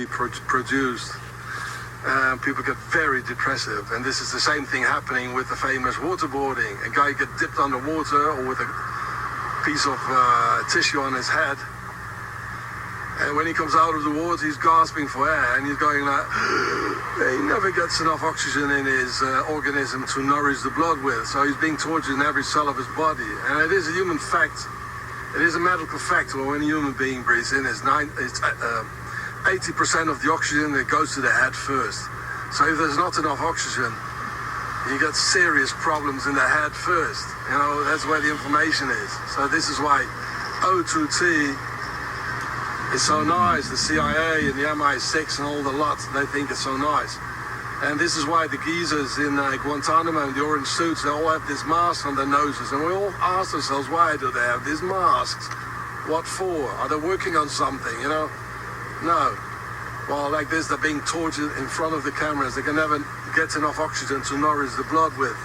produced. People get very depressive, and this is the same thing happening with the famous waterboarding. A guy gets dipped underwater or with a piece of tissue on his head, and when he comes out of the water he's gasping for air, and he's going like he never gets enough oxygen in his organism to nourish the blood with, so he's being tortured in every cell of his body. And it is a human fact, it is a medical fact, when a human being breathes in, it's 80% of the oxygen that goes to the head first. So if there's not enough oxygen, you get serious problems in the head first. You know, that's where the inflammation is. So this is why O2T is so nice. The CIA and the MI6 and all the lot, they think it's so nice. And this is why the geezers in Guantanamo in the orange suits, they all have this mask on their noses. And we all ask ourselves, why do they have these masks? What for? Are they working on something, you know? No. Well, like this, they're being tortured in front of the cameras. They can never get enough oxygen to nourish the blood with.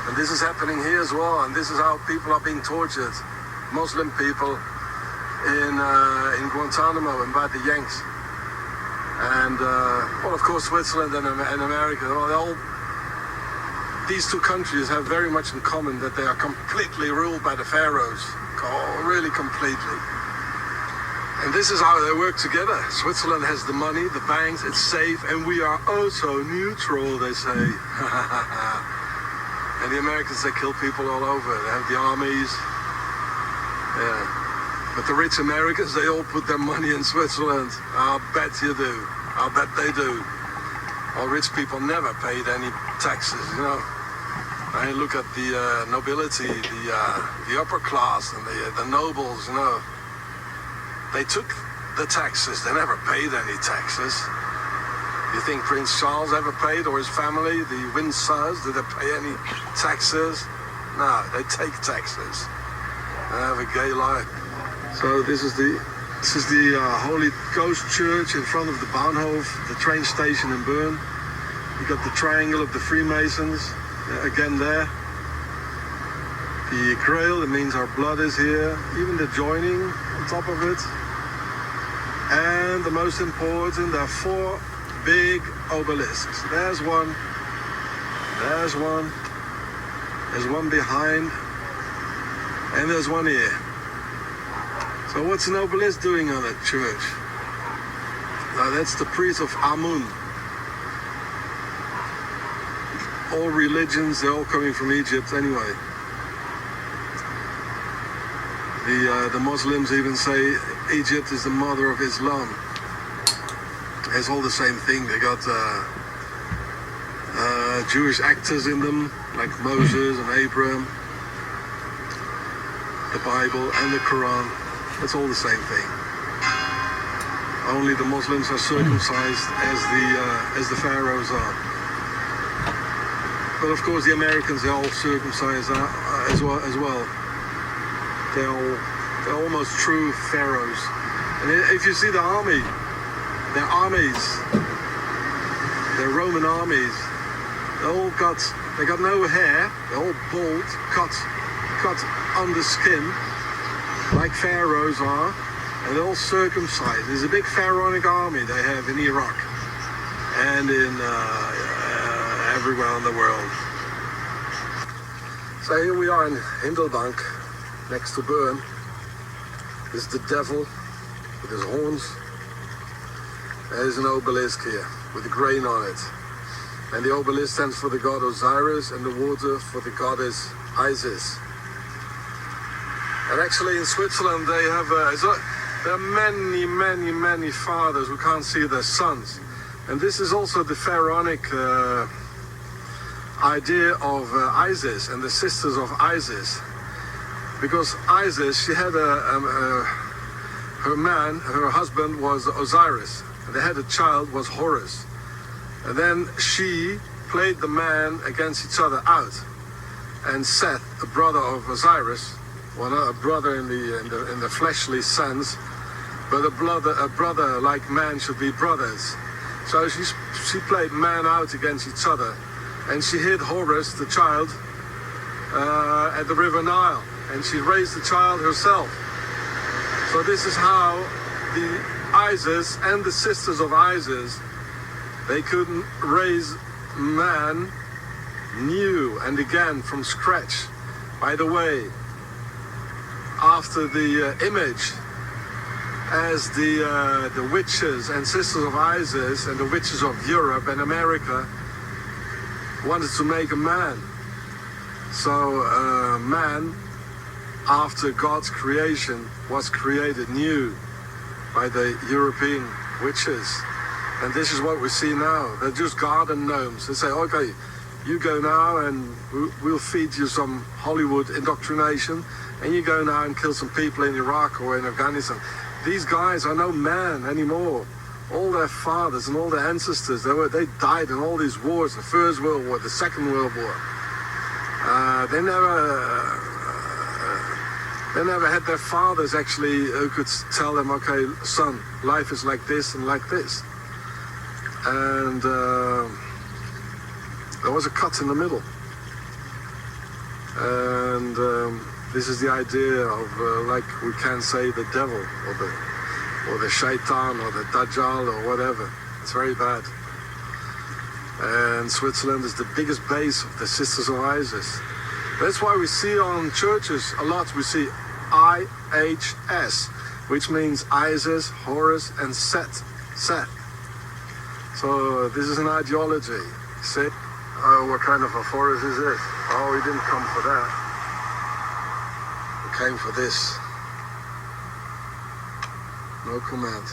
And this is happening here as well. And this is how people are being tortured. Muslim people in Guantanamo and by the Yanks. And, well, of course, Switzerland and America. Well, these two countries have very much in common that they are completely ruled by the pharaohs. Really completely. And this is how they work together. Switzerland has the money, the banks, it's safe, and we are also neutral, they say. And the Americans, they kill people all over. They have the armies. Yeah. But the rich Americans, they all put their money in Switzerland. I'll bet you do. I'll bet they do. All rich people never paid any taxes, you know. I look at the nobility, the upper class, and the nobles, you know. They took the taxes. They never paid any taxes. You think Prince Charles ever paid, or his family, the Windsors, did they pay any taxes? No, they take taxes. They have a gay life. So this is the Holy Ghost Church in front of the Bahnhof, the train station in Bern. You got the triangle of the Freemasons, again there. The Grail, it means our blood is here. Even the joining on top of it. And the most important, there are 4 big obelisks. There's one. There's one. There's one behind. And there's one here. So what's an obelisk doing on that church? Now that's the priest of Amun. All religions, they're all coming from Egypt anyway. The Muslims even say Egypt is the mother of Islam. It's all the same thing. They got Jewish actors in them, like Moses and Abraham, the Bible and the Quran. It's all the same thing. Only the Muslims are circumcised as the pharaohs are. But of course the Americans, they're all circumcised as well. They're almost true pharaohs. And if you see the army, their armies, their Roman armies, they got no hair, they're all bald, cut on the skin, like pharaohs are, and they're all circumcised. There's a big pharaonic army they have in Iraq and in everywhere in the world. So here we are in Hindelbank, next to Bern. This is the devil with his horns. There's an obelisk here with a grain on it. And the obelisk stands for the god Osiris and the water for the goddess Isis. And actually in Switzerland they have there are many fathers who can't see their sons. And this is also the pharaonic idea of Isis and the sisters of Isis. Because Isis, she had her husband was Osiris, and they had a child, was Horus. And then she played the man against each other out. And Seth, a brother of Osiris, well, not a brother in the fleshly sense, but a brother like man should be brothers. So she played man out against each other, and she hid Horus, the child, at the River Nile. And she raised the child herself. So this is how Isis and the sisters of Isis, they couldn't raise man new and again from scratch. By the way, after the image, as the witches and sisters of Isis and the witches of Europe and America wanted to make a man. So man, after God's creation, was created new by the European witches. And this is what we see now. They're just garden gnomes. They say, okay, you go now and we'll feed you some Hollywood indoctrination, and you go now and kill some people in Iraq or in Afghanistan. These guys are no man anymore. All their fathers and all their ancestors, they died in all these wars, the First World War, the Second World War. They never had their fathers actually who could tell them, okay, son, life is like this and like this. And there was a cut in the middle. And this is the idea of, like we can say, the devil or the shaitan or the dajjal or whatever. It's very bad. And Switzerland is the biggest base of the Sisters of Isis. That's why we see on churches a lot, we see IHS, which means Isis, Horus, and Set. So this is an ideology. See? What kind of a forest is this? Oh, we didn't come for that. We came for this. No comment.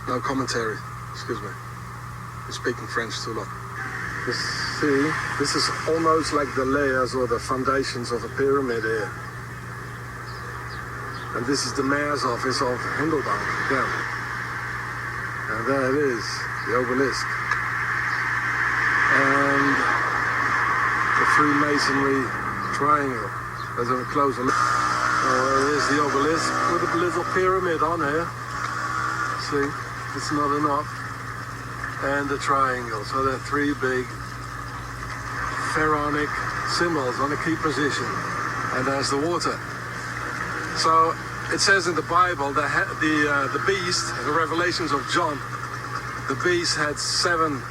No commentary. Excuse me. You're speaking French too long. You see, this is almost like the layers or the foundations of a pyramid here. And this is the mayor's office of Hindelbank. Yeah. And there it is, the obelisk. And the Freemasonry triangle. Let's have a closer look. There's the obelisk with a little pyramid on here. See, it's not enough. And the triangle. So there are three big pharaonic symbols on a key position. And there's the water. So it says in the Bible that the beast, the Revelations of John, the beast had 7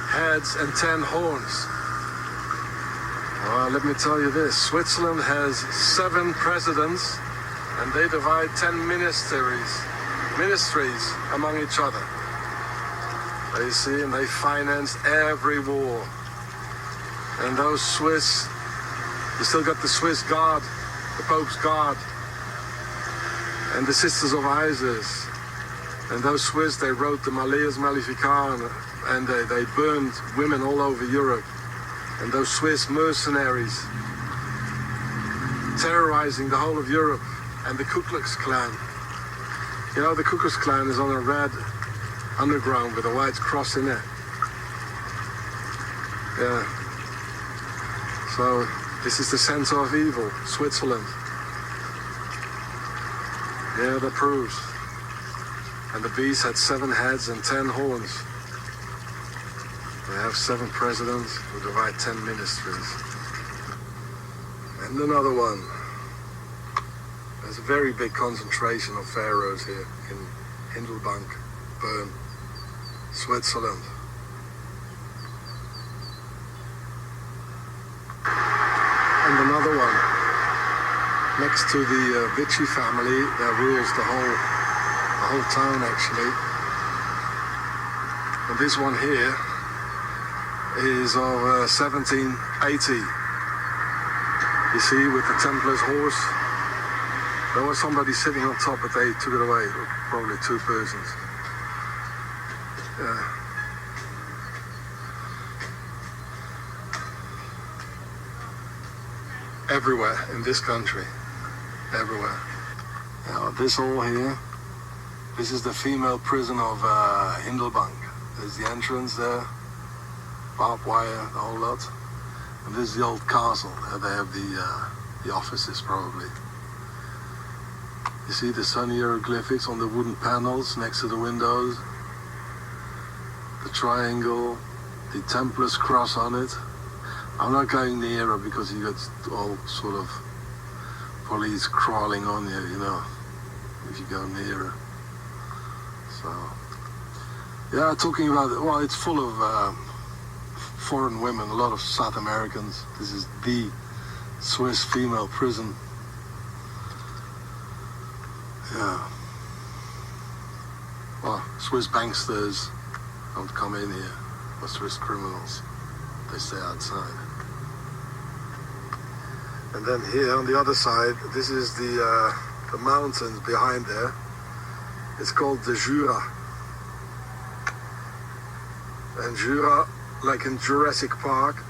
heads and 10 horns. Well, let me tell you this, Switzerland has 7 presidents and they divide 10 ministries among each other. You see, and they financed every war. And those Swiss, you still got the Swiss Guard, the Pope's Guard, and the Sisters of Isis. And those Swiss, they wrote the Malleus Maleficarum, and they burned women all over Europe. And those Swiss mercenaries terrorizing the whole of Europe, and the Ku Klux Klan. You know, the Ku Klux Klan is on a red underground with a white cross in it. Yeah. So this is the center of evil, Switzerland. Yeah, that proves. And the beast had 7 heads and 10 horns. They have 7 presidents who divide 10 ministries. And another one. There's a very big concentration of pharaohs here in Hindelbank, Bern, Switzerland. And another one. Next to the Vichy family that rules the whole town actually. And this one here is of 1780. You see, with the Templar's horse. There was somebody sitting on top, but they took it away. Probably 2 persons. Yeah. Everywhere in this country. Everywhere. Now, this hall here, this is the female prison of Hindelbank. There's the entrance there, barbed wire, the whole lot. And this is the old castle. There they have the offices probably. You see the sun hieroglyphics on the wooden panels next to the windows. The triangle, the Templar's cross on it. I'm not going nearer because you get all sort of police crawling on you, you know, if you go nearer. So, yeah, talking about it, well, it's full of foreign women, a lot of South Americans. This is the Swiss female prison. Yeah. Well, Swiss banksters don't come in here, but Swiss criminals, they stay outside. And then here on the other side, this is the mountains behind there. It's called the Jura. And Jura, like in Jurassic Park,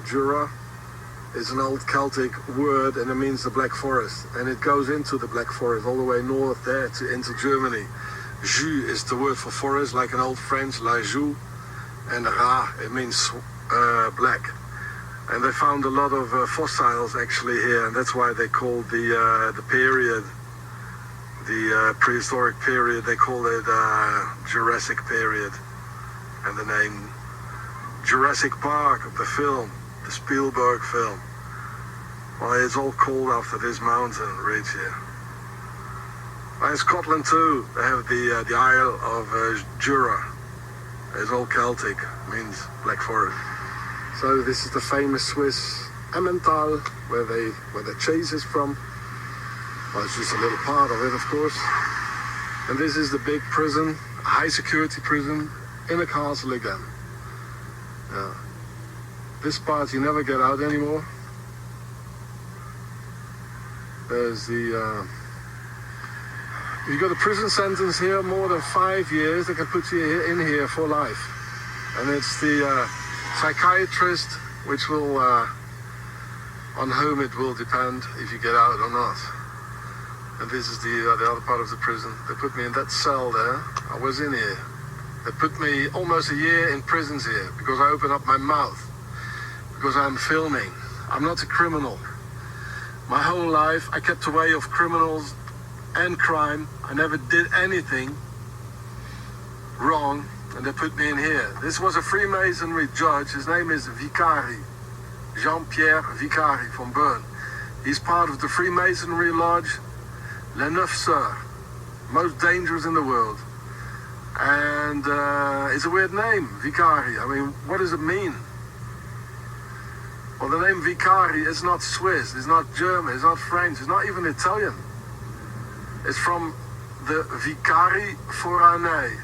Jura is an old Celtic word and it means the Black Forest. And it goes into the Black Forest all the way north there into Germany. Jus is the word for forest, like an old French, la joue. And ra, it means black. And they found a lot of fossils actually here, and that's why they called the period, the prehistoric period, they call it Jurassic period. And the name Jurassic Park of the film, the Spielberg film, well, it's all called after this mountain ridge here. And in Scotland too, they have the Isle of Jura. It's all Celtic, means Black Forest. So this is the famous Swiss Emmental, where the chase is from. Well, it's just a little part of it, of course. And this is the big prison, a high security prison, in a castle again. Yeah. This part you never get out anymore. There's the... if you got a prison sentence here, more than 5 years, they can put you in here for life. And it's the psychiatrist, which will, on whom it will depend if you get out or not. And this is the other part of the prison. They put me in that cell there. I was in here. They put me almost a year in prisons here because I opened up my mouth, because I'm filming. I'm not a criminal. My whole life I kept away of criminals and crime. I never did anything wrong, and they put me in here. This was a Freemasonry judge. His name is Vicari, Jean-Pierre Vicari from Bern. He's part of the Freemasonry Lodge, Les Neuf Sœurs, most dangerous in the world. And it's a weird name, Vicari. I mean, what does it mean? Well, the name Vicari is not Swiss, it's not German, it's not French, it's not even Italian. It's from the Vicari Foranei.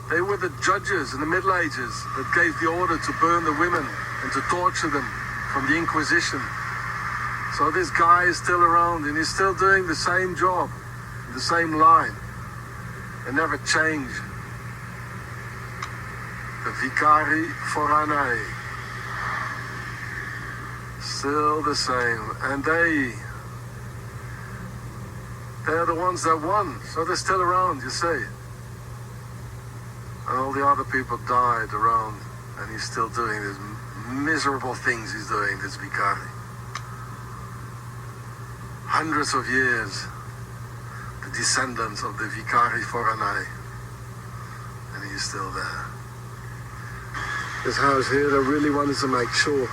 They were the judges in the Middle Ages that gave the order to burn the women and to torture them from the Inquisition. So this guy is still around and he's still doing the same job, the same line. They never change. The Vicari Foranei. Still the same. And they're the ones that won. So they're still around, you see. And all the other people died around. And he's still doing these miserable things he's doing, this Vicari. Hundreds of years. The descendants of the Vicari Foranei. And he's still there. This house here, they really wanted to make sure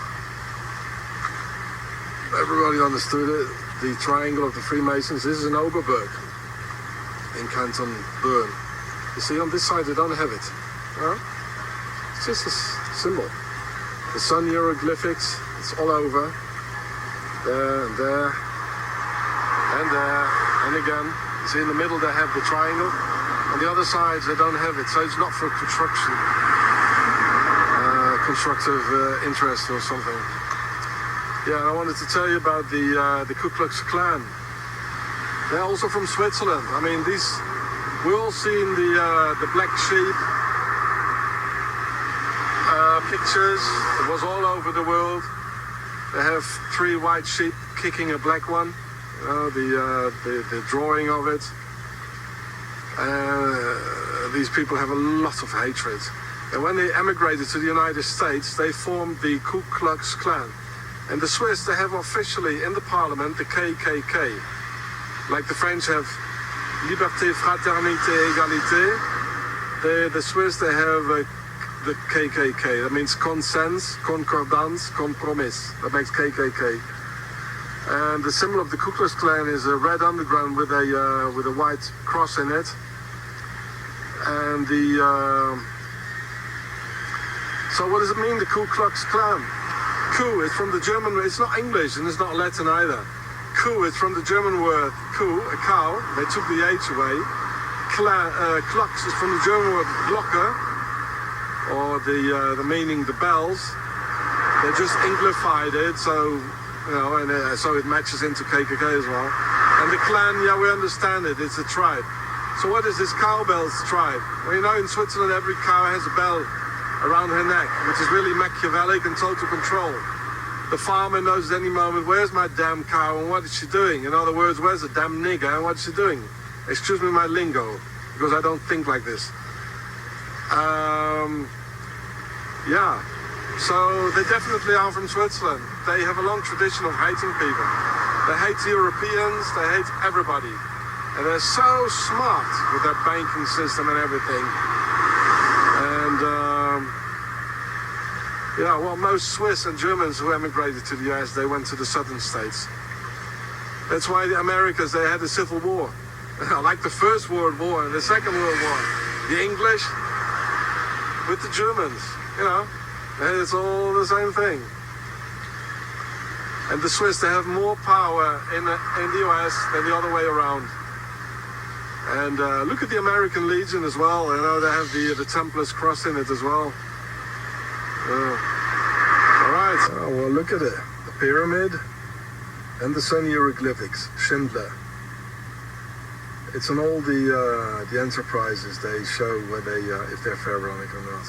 everybody understood it. The triangle of the Freemasons. This is an Oberberg in Canton Bern. You see, on this side they don't have it. Huh? It's just a symbol. The sun hieroglyphics, it's all over. There and there. And there. And again. You see, in the middle they have the triangle. On the other sides they don't have it. So it's not for construction. Constructive interest or something. Yeah, and I wanted to tell you about the Ku Klux Klan. They're also from Switzerland. I mean, we've all seen the black sheep pictures. It was all over the world. They have 3 white sheep kicking a black one. You know, the drawing of it. These people have a lot of hatred. And when they emigrated to the United States, they formed the Ku Klux Klan. And the Swiss, they have officially in the parliament the KKK. Like the French have liberté, fraternité, égalité. The Swiss, they have the KKK. That means consens, concordance, compromis. That makes KKK. And the symbol of the Ku Klux Klan is a red underground with a white cross in it. And so what does it mean, the Ku Klux Klan? Ku is from the German, it's not English and it's not Latin either. Ku is from the German word ku, a cow. They took the H away. Klux is from the German word Glocke, or the meaning the bells. They just Anglified it, so you know, and so it matches into KKK as well. And the clan, yeah, we understand it. It's a tribe. So what is this cowbells tribe? Well, you know, in Switzerland, every cow has a bell around her neck, which is really Machiavellic and total control. The farmer knows at any moment, where's my damn cow and what is she doing? In other words, where's the damn nigger and what's she doing? Excuse me my lingo, because I don't think like this. Yeah, so they definitely are from Switzerland. They have a long tradition of hating people. They hate Europeans, they hate everybody. And they're so smart with their banking system and everything. And yeah, well, most Swiss and Germans who emigrated to the US, they went to the southern states. That's why the Americans, they had a civil war. Like the First World War and the Second World War. The English with the Germans, you know. It's all the same thing. And the Swiss, they have more power in the US than the other way around. And look at the American Legion as well. You know, they have the Templars cross in it as well. All right. Oh, well, look at it. The pyramid and the sun hieroglyphics. Schindler. It's on all the enterprises. They show where if they're pharaonic or not.